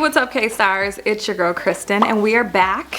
what's up, K-Stars? It's your girl Kristyn and we are back.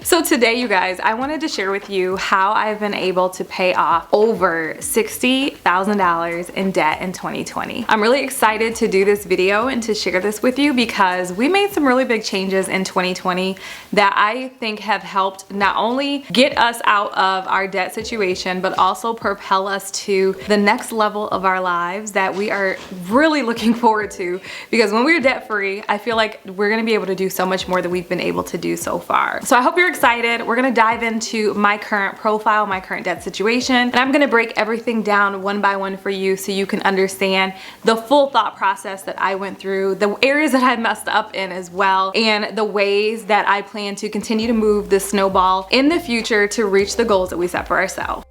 So today, you guys, I wanted to share with you how I've been able to pay off over $60,000 in debt in 2020. I'm really excited to do this video and to share this with you because we made some really big changes in 2020 that I think have helped not only get us out of our debt situation, but also propel us to the next level of our lives that we are really looking forward to, because when we're debt free, I feel like we're gonna be able to do so much more than we've been able to do so far. So I hope you're excited. We're gonna dive into my current profile, my current debt situation, and I'm gonna break everything down one by one for you so you can understand the full thought process that I went through, the areas that I messed up in as well, and the ways that I plan to continue to move the snowball in the future to reach the goals that we set for ourselves.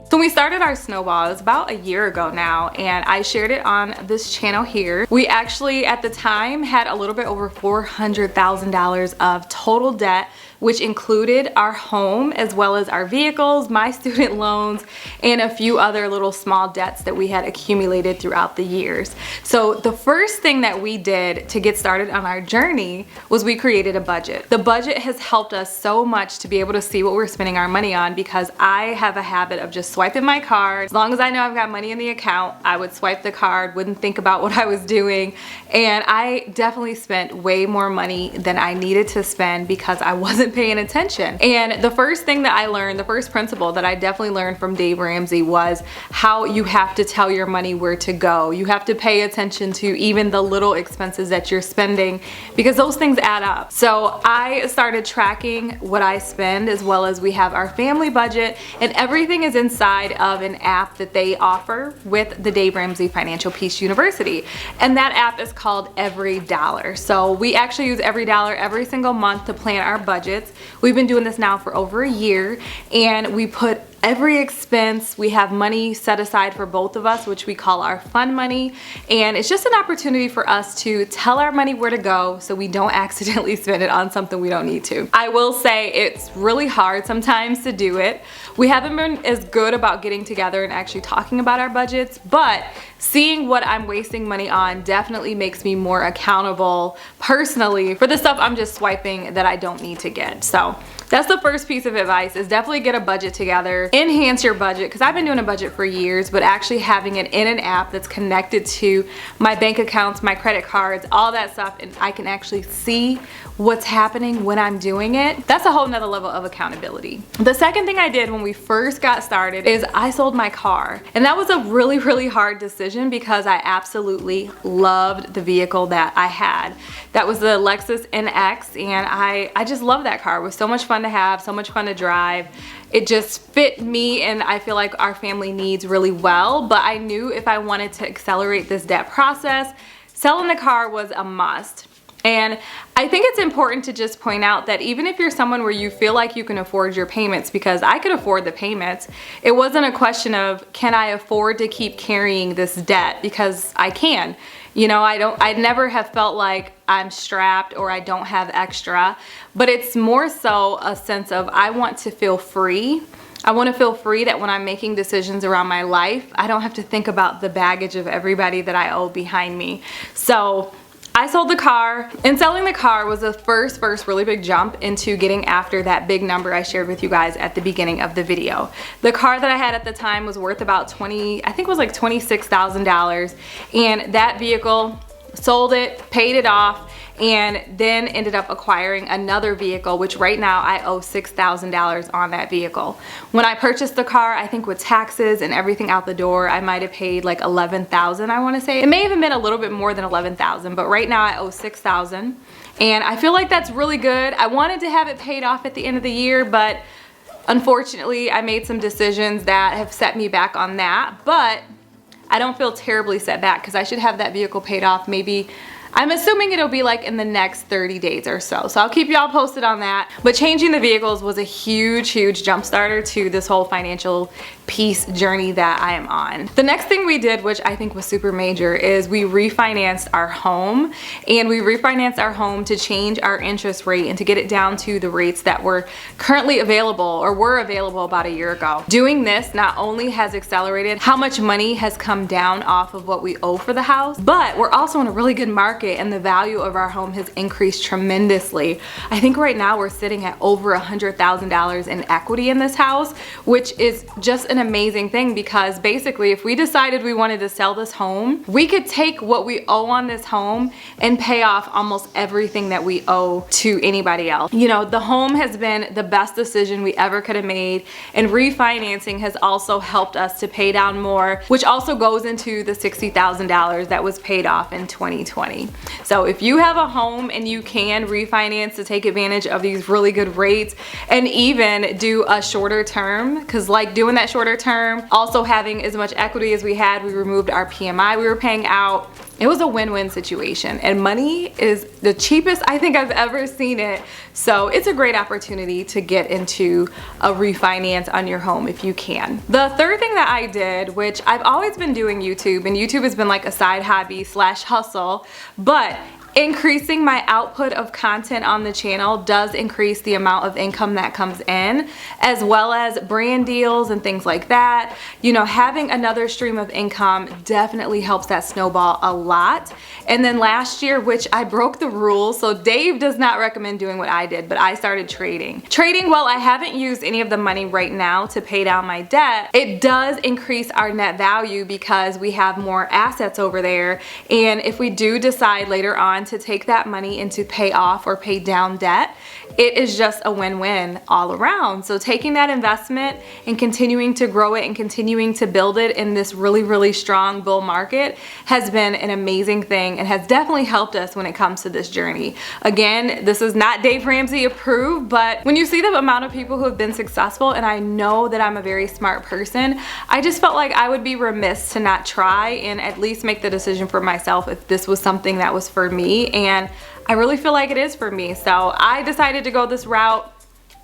So we started our snowball, it was about a year ago now, and I shared it on this channel here. We actually at the time had a little bit over $400,000 of total debt, which included our home as well as our vehicles, my student loans, and a few other little small debts that we had accumulated throughout the years. So the first thing that we did to get started on our journey was we created a budget. The budget has helped us so much to be able to see what we're spending our money on, because I have a habit of just swiping my card. As long as I know I've got money in the account, I would swipe the card, wouldn't think about what I was doing, and I definitely spent way more money than I needed to spend because I wasn't paying attention. And the first thing that I learned, the first principle that I definitely learned from Dave Ramsey was how you have to tell your money where to go. You have to pay attention to even the little expenses that you're spending, because those things add up. So I started tracking what I spend, as well as we have our family budget, and everything is inside of an app that they offer with the Dave Ramsey Financial Peace University. And that app is called Every Dollar. So we actually use Every Dollar every single month to plan our budgets. We've been doing this now for over a year, and we put every expense. We have money set aside for both of us, which we call our fun money, and it's just an opportunity for us to tell our money where to go so we don't accidentally spend it on something we don't need to. I will say it's really hard sometimes to do it. We haven't been as good about getting together and actually talking about our budgets, but seeing what I'm wasting money on definitely makes me more accountable personally for the stuff I'm just swiping that I don't need to get. So that's the first piece of advice, is definitely get a budget together, enhance your budget, because I've been doing a budget for years, but actually having it in an app that's connected to my bank accounts, my credit cards, all that stuff, and I can actually see what's happening when I'm doing it. That's a whole nother level of accountability. The second thing I did when we first got started is I sold my car. And that was a really, really hard decision because I absolutely loved the vehicle that I had. That was the Lexus NX, and I just love that car. It was so much fun to have, so much fun to drive. It just fit me and I feel like our family needs really well, but I knew if I wanted to accelerate this debt process, selling the car was a must. And I think it's important to just point out that even if you're someone where you feel like you can afford your payments, because I could afford the payments, it wasn't a question of can I afford to keep carrying this debt, because I can. You know, I never have felt like I'm strapped or I don't have extra, but it's more so a sense of I want to feel free. I want to feel free that when I'm making decisions around my life, I don't have to think about the baggage of everybody that I owe behind me. So I sold the car, and selling the car was the first really big jump into getting after that big number I shared with you guys at the beginning of the video. The car that I had at the time was worth about I think it was like $26,000, and that vehicle, sold it, paid it off, and then ended up acquiring another vehicle, which right now I owe $6,000 on that vehicle. When I purchased the car, I think with taxes and everything out the door, I might have paid like $11,000, I want to say. It may have even been a little bit more than $11,000, but right now I owe $6,000, and I feel like that's really good. I wanted to have it paid off at the end of the year, but unfortunately I made some decisions that have set me back on that, but I don't feel terribly set back because I should have that vehicle paid off maybe, I'm assuming it'll be like in the next 30 days or so. So I'll keep y'all posted on that. But changing the vehicles was a huge jump starter to this whole financial peace journey that I am on. The next thing we did, which I think was super major, is we refinanced our home, and we refinanced our home to change our interest rate and to get it down to the rates that were currently available or were available about a year ago. Doing this not only has accelerated how much money has come down off of what we owe for the house, but we're also in a really good market and the value of our home has increased tremendously. I think right now we're sitting at over $100,000 in equity in this house, which is just an amazing thing, because basically if we decided we wanted to sell this home, we could take what we owe on this home and pay off almost everything that we owe to anybody else. You know, the home has been the best decision we ever could have made, and refinancing has also helped us to pay down more, which also goes into the $60,000 that was paid off in 2020. So if you have a home and you can refinance to take advantage of these really good rates and even do a shorter term, because like doing that shorter term, also having as much equity as we had, we removed our PMI we were paying out. It was a win-win situation, and money is the cheapest I think I've ever seen it. So it's a great opportunity to get into a refinance on your home if you can. The third thing that I did, which I've always been doing YouTube, and YouTube has been like a side hobby slash hustle, but increasing my output of content on the channel does increase the amount of income that comes in, as well as brand deals and things like that. You know, having another stream of income definitely helps that snowball a lot. And then last year, which I broke the rules, so Dave does not recommend doing what I did, but I started trading. Trading, while I haven't used any of the money right now to pay down my debt, it does increase our net value because we have more assets over there. And if we do decide later on to take that money and to pay off or pay down debt, it is just a win-win all around. So taking that investment and continuing to grow it and continuing to build it in this really, really strong bull market has been an amazing thing and has definitely helped us when it comes to this journey. Again, this is not Dave Ramsey approved, but when you see the amount of people who have been successful, and I know that I'm a very smart person, I just felt like I would be remiss to not try and at least make the decision for myself if this was something that was for me. And I really feel like it is for me. So I decided to go this route.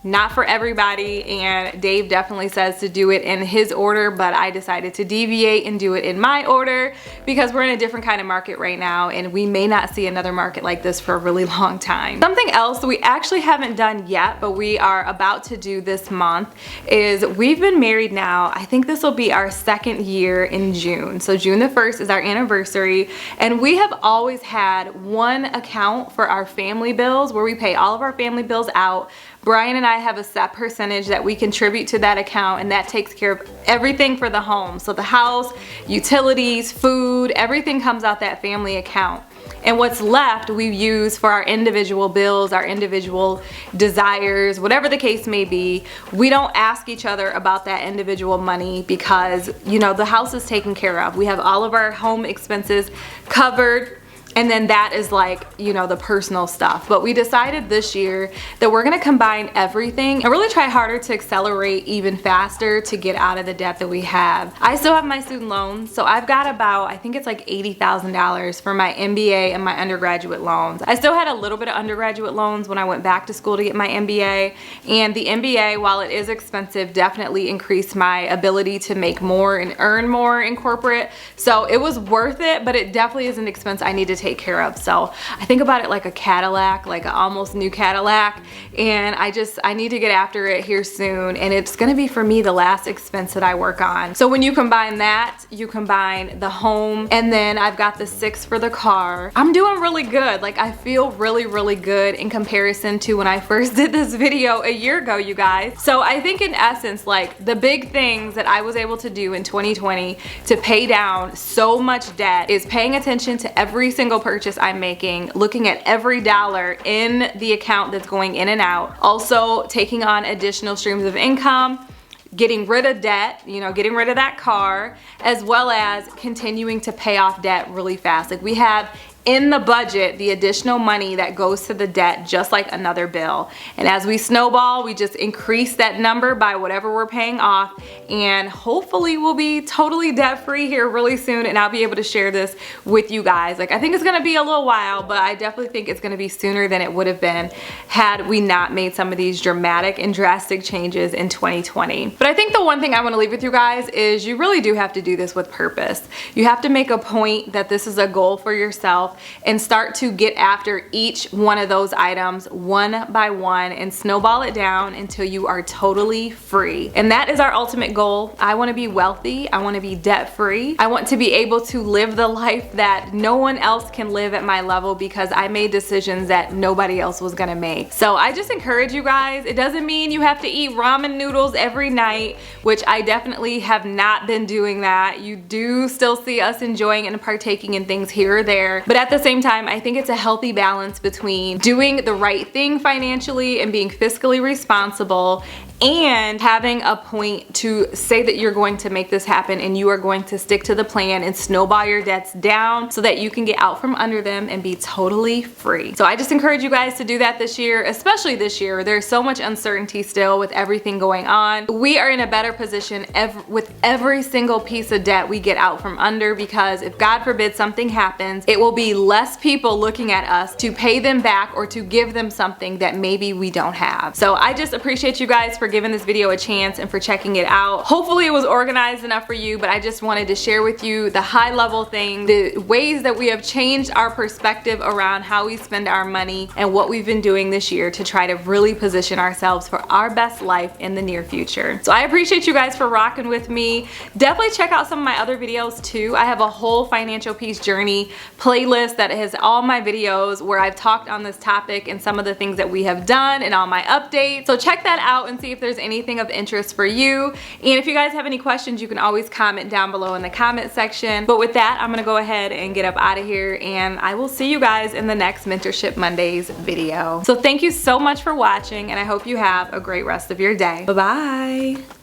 Not for everybody, and Dave definitely says to do it in his order, but I decided to deviate and do it in my order because we're in a different kind of market right now, and we may not see another market like this for a really long time. Something else we actually haven't done yet, but we are about to do this month, is we've been married now, I think this will be our 2nd year in June. So June the 1st is our anniversary, and we have always had one account for our family bills where we pay all of our family bills out. Brian and I have a set percentage that we contribute to that account, and that takes care of everything for the home. So the house, utilities, food, everything comes out that family account. And what's left we use for our individual bills, our individual desires, whatever the case may be. We don't ask each other about that individual money because, you know, the house is taken care of. We have all of our home expenses covered. And then that is like, you know, the personal stuff. But we decided this year that we're gonna combine everything and really try harder to accelerate even faster to get out of the debt that we have. I still have my student loans, so I've got about, I think it's like $80,000 for my MBA and my undergraduate loans. I still had a little bit of undergraduate loans when I went back to school to get my MBA, and the MBA, while it is expensive, definitely increased my ability to make more and earn more in corporate. So it was worth it, but it definitely is an expense I need to take care of. So I think about it like a Cadillac, like an almost new Cadillac, and I need to get after it here soon, and it's gonna be for me the last expense that I work on. So when you combine that, you combine the home, and then I've got the 6 for the car. I'm doing really good. Like, I feel really, really good in comparison to when I first did this video a year ago, you guys. So I think in essence, like, the big things that I was able to do in 2020 to pay down so much debt is paying attention to every single purchase I'm making, looking at every dollar in the account that's going in and out, also taking on additional streams of income, getting rid of debt, you know, getting rid of that car, as well as continuing to pay off debt really fast. Like, we have in the budget the additional money that goes to the debt just like another bill. And as we snowball, we just increase that number by whatever we're paying off, and hopefully we'll be totally debt free here really soon, and I'll be able to share this with you guys. Like, I think it's gonna be a little while, but I definitely think it's gonna be sooner than it would have been had we not made some of these dramatic and drastic changes in 2020. But I think the one thing I want to leave with you guys is you really do have to do this with purpose. You have to make a point that this is a goal for yourself and start to get after each one of those items one by one and snowball it down until you are totally free. And that is our ultimate goal. I want to be wealthy. I want to be debt free. I want to be able to live the life that no one else can live at my level because I made decisions that nobody else was gonna make. So I just encourage you guys. It doesn't mean you have to eat ramen noodles every night, which I definitely have not been doing that. You do still see us enjoying and partaking in things here or there, but at the same time, I think it's a healthy balance between doing the right thing financially and being fiscally responsible and having a point to say that you're going to make this happen and you are going to stick to the plan and snowball your debts down so that you can get out from under them and be totally free. So I just encourage you guys to do that this year, especially this year. There's so much uncertainty still with everything going on. We are in a better position with every single piece of debt we get out from under, because if God forbid something happens, it will be less people looking at us to pay them back or to give them something that maybe we don't have. So I just appreciate you guys for giving this video a chance and for checking it out. Hopefully it was organized enough for you, but I just wanted to share with you the high level thing, the ways that we have changed our perspective around how we spend our money and what we've been doing this year to try to really position ourselves for our best life in the near future. So I appreciate you guys for rocking with me. Definitely check out some of my other videos too. I have a whole financial peace journey playlist that has all my videos where I've talked on this topic and some of the things that we have done and all my updates. So check that out and see if there's anything of interest for you. And if you guys have any questions, you can always comment down below in the comment section. But with that, I'm gonna go ahead and get up out of here, and I will see you guys in the next Mentorship Mondays video. So thank you so much for watching, and I hope you have a great rest of your day. Bye-bye.